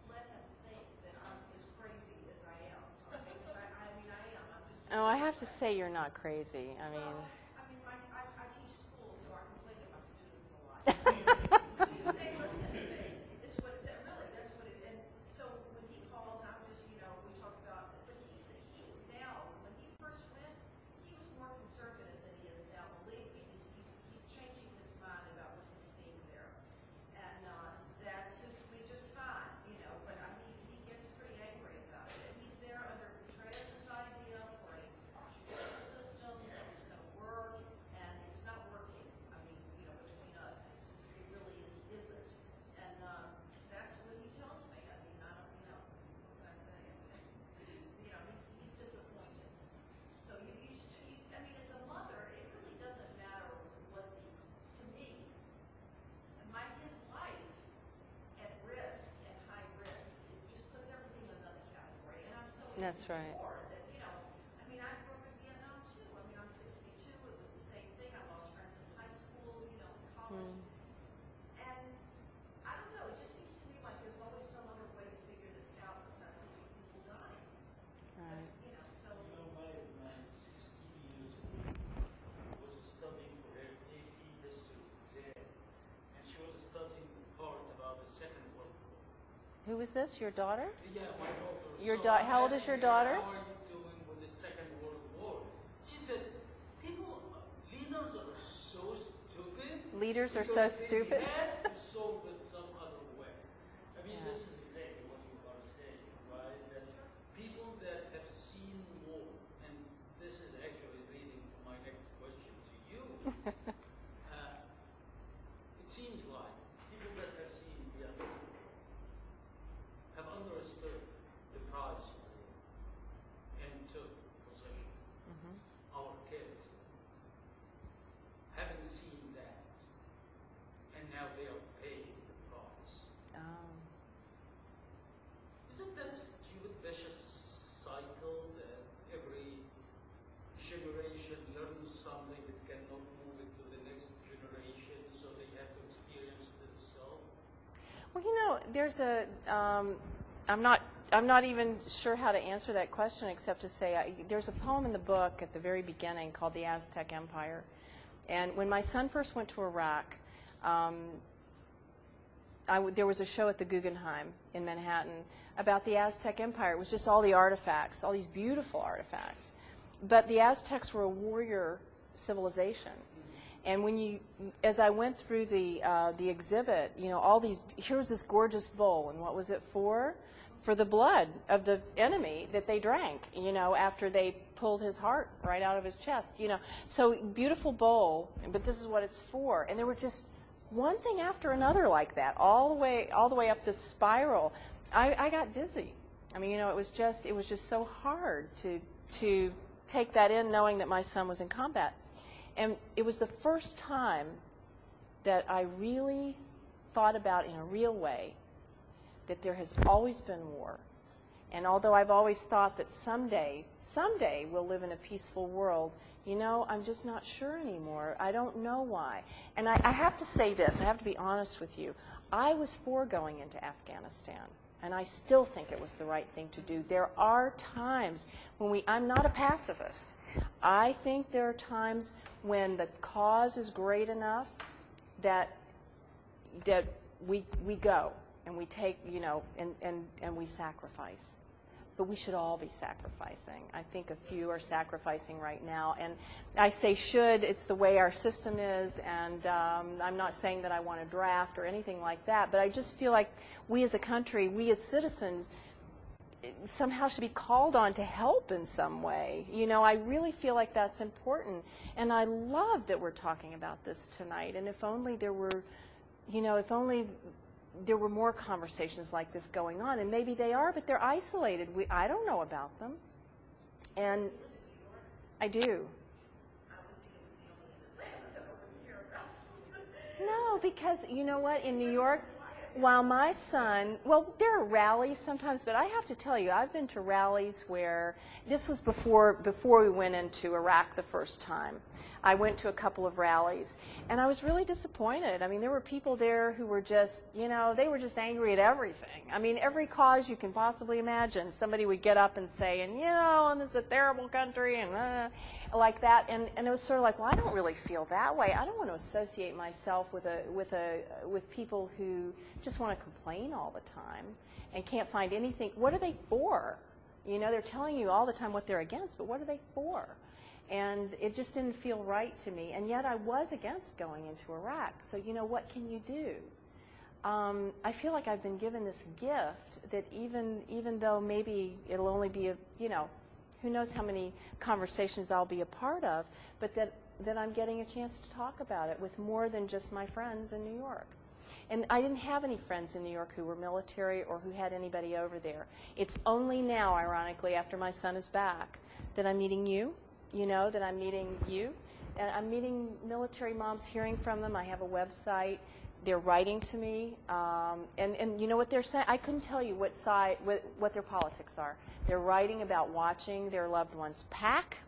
let him think that I'm as crazy as I am. Okay, because I mean I am. I'm just. Oh, I have to say you're not crazy. I mean. Well, I mean, I teach school, so I complain to my students a lot. They listen to me. It's what that's what it. And so when he calls, I'm just we talk about. But he now when he first went, he was more conservative than he is now. Believe me, he's changing his mind about what he's seeing there, and that suits me just fine. But he gets pretty angry about it. And he's there under Petraeus's idea for a judicial system that is going to work, and it's not working. I mean, between us, it really isn't. And that's what he tells me. I mean, I don't, what can I say? He's disappointed. So I mean, as a mother, it really doesn't matter to me, his life at risk and high risk, it just puts everything in another category. And I'm so That's right. bored that, I mean, I grew up in Vietnam too. I mean, I'm 62. It was the same thing. I lost friends in high school, college. And I don't know. It just seems to me like there's always some other way to figure this out besides so many people dying. Right. So. My 16 years old was studying for her AP history exam, and she was studying the part about the Second World War. Who was this? Your daughter? Yeah, my daughter. Your So I how old is asked your her, daughter? How are you doing with the Second World War? She said, leaders are so stupid. Leaders are because so stupid. They have to solve it some other way. I mean, Yeah. this is exactly what you are saying, right? That people that have seen war, and this is actually leading to my next question to you. It seems like people that have seen Vietnam have understood the price of war and took possession. Our kids haven't seen that, and now they are paying the price. Isn't that a stupid, vicious cycle that every generation learns something that cannot move it to the next generation, so they have to experience it itself? Well, there's I'm not even sure how to answer that question except to say there's a poem in the book at the very beginning called The Aztec Empire. And when my son first went to Iraq, there was a show at the Guggenheim in Manhattan about the Aztec Empire. It was just all the artifacts, all these beautiful artifacts. But the Aztecs were a warrior civilization. And as I went through the exhibit, here's this gorgeous bowl, and what was it for? For the blood of the enemy that they drank, after they pulled his heart right out of his chest, So beautiful bowl, but this is what it's for. And there were just one thing after another like that, all the way up this spiral. I got dizzy. I mean, it was just so hard to take that in, knowing that my son was in combat. And it was the first time that I really thought about in a real way that there has always been war. And although I've always thought that someday we'll live in a peaceful world, I'm just not sure anymore. I don't know why. And I have to say this, I have to be honest with you. I was for going into Afghanistan, and I still think it was the right thing to do. There are times when I'm not a pacifist. I think there are times when the cause is great enough that we go. And we take, and we sacrifice. but we should all be sacrificing. I think a few are sacrificing right now. And I say should, it's the way our system is, and I'm not saying that I want to draft or anything like that, but I just feel like we as a country, we as citizens, somehow should be called on to help in some way. You know, I really feel like that's important. And I love that we're talking about this tonight. And if only there were, you know, if only there were more conversations like this going on. And maybe they are, but they're isolated. I don't know about them. And I do. No, because you know what? In New York, while my son, well, there are rallies sometimes, but I have to tell you, I've been to rallies where, this was before we went into Iraq the first time. I went to a couple of rallies, and I was really disappointed. I mean, there were people there who were just, you know, they were just angry at everything. I mean, every cause you can possibly imagine, somebody would get up and say, and you know, and this is a terrible country, and like that. And it was sort of like, well, I don't really feel that way. I don't want to associate myself with people who just want to complain all the time and can't find anything. What are they for? You know, they're telling you all the time what they're against, but what are they for? And it just didn't feel right to me. And yet I was against going into Iraq. So, you know, what can you do? I feel like I've been given this gift that even though maybe it'll only be, you know, who knows how many conversations I'll be a part of, but that I'm getting a chance to talk about it with more than just my friends in New York. And I didn't have any friends in New York who were military or who had anybody over there. It's only now, ironically, after my son is back, that I'm meeting you. You know, that I'm meeting you. And I'm meeting military moms, hearing from them. I have a website. They're writing to me. And you know what they're saying? I couldn't tell you what their politics are. They're writing about watching their loved ones pack.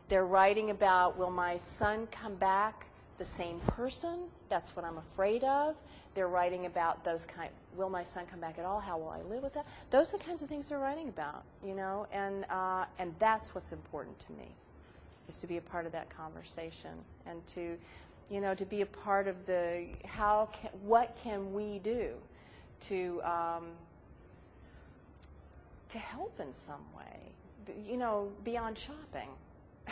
They're writing about, will my son come back the same person? That's what I'm afraid of. They're writing about those will my son come back at all? How will I live with that? Those are the kinds of things they're writing about, you know, and that's what's important to me, is to be a part of that conversation and to, you know, to be a part of the what can we do to help in some way, you know, beyond shopping.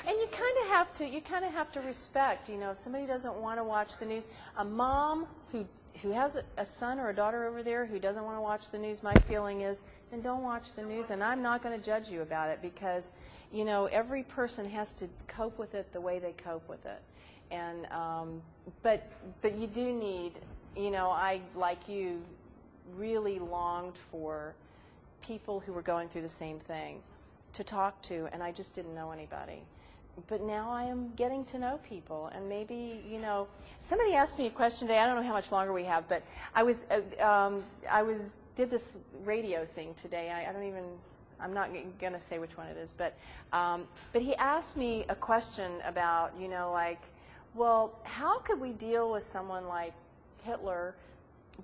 And you kind of have to respect, you know, if somebody doesn't want to watch the news, a mom who has a son or a daughter over there who doesn't want to watch the news, my feeling is, then don't watch the news, and I'm not going to judge you about it, because, you know, every person has to cope with it the way they cope with it. And but you do need, you know, I, like you, really longed for people who were going through the same thing to talk to, and I just didn't know anybody. But now I am getting to know people, and maybe, you know, somebody asked me a question today. I don't know how much longer we have, but did this radio thing today. I'm not going to say which one it is, but he asked me a question about, you know, like, well, how could we deal with someone like Hitler,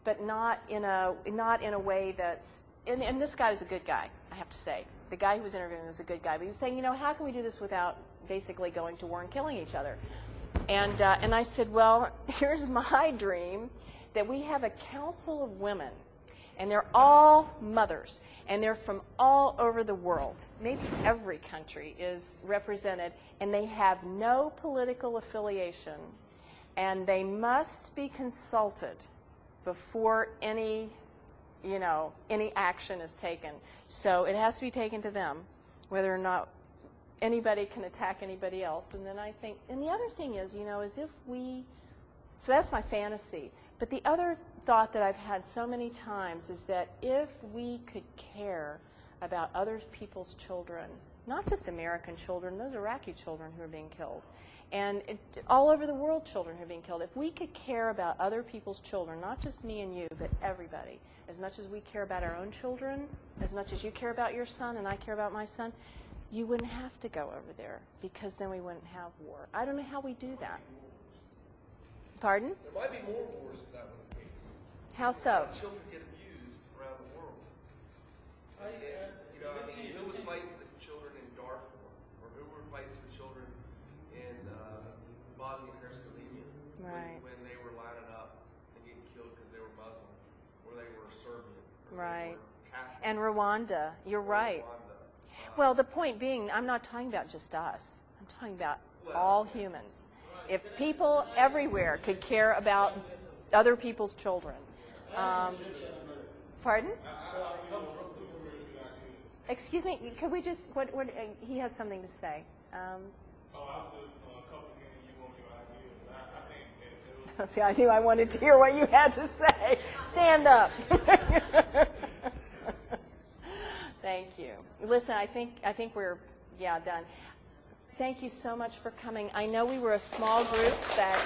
but not in a way that's, and this guy was a good guy, I have to say. The guy who was interviewing was a good guy, but he was saying, you know, how can we do this without basically going to war and killing each other? And I said, well, here's my dream, that we have a council of women, and they're all mothers, and they're from all over the world. Maybe every country is represented, and they have no political affiliation, and they must be consulted before any action is taken. So it has to be taken to them, whether or not anybody can attack anybody else. And then I think, and the other thing is, you know, is if we, so that's my fantasy. But the other thought that I've had so many times is that if we could care about other people's children, not just American children, those Iraqi children who are being killed, and all over the world children who are being killed, if we could care about other people's children, not just me and you, but everybody, as much as we care about our own children, as much as you care about your son and I care about my son, you wouldn't have to go over there, because then we wouldn't have war. I don't know how we do that. Pardon? There might be more wars if that were the case. How so? Children get abused around the world. You know, I mean, who was fighting for the children in Darfur, or who were fighting for the children in Bosnia and Herzegovina, right, when they were lining up and getting killed because they were Muslim, or they were Serbian, or right, they were Catholic, and Rwanda. You're right. Rwanda. Well, the point being, I'm not talking about just us. I'm talking about all humans. If people everywhere could care about other people's children. Pardon? Excuse me, could we just, what he has something to say. I was just complimenting you on your ideas. I think that it was... See, I knew I wanted to hear what you had to say. Stand up. Thank you. Listen, I think we're, done. Thank you so much for coming. I know we were a small group. That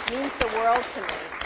means the world to me.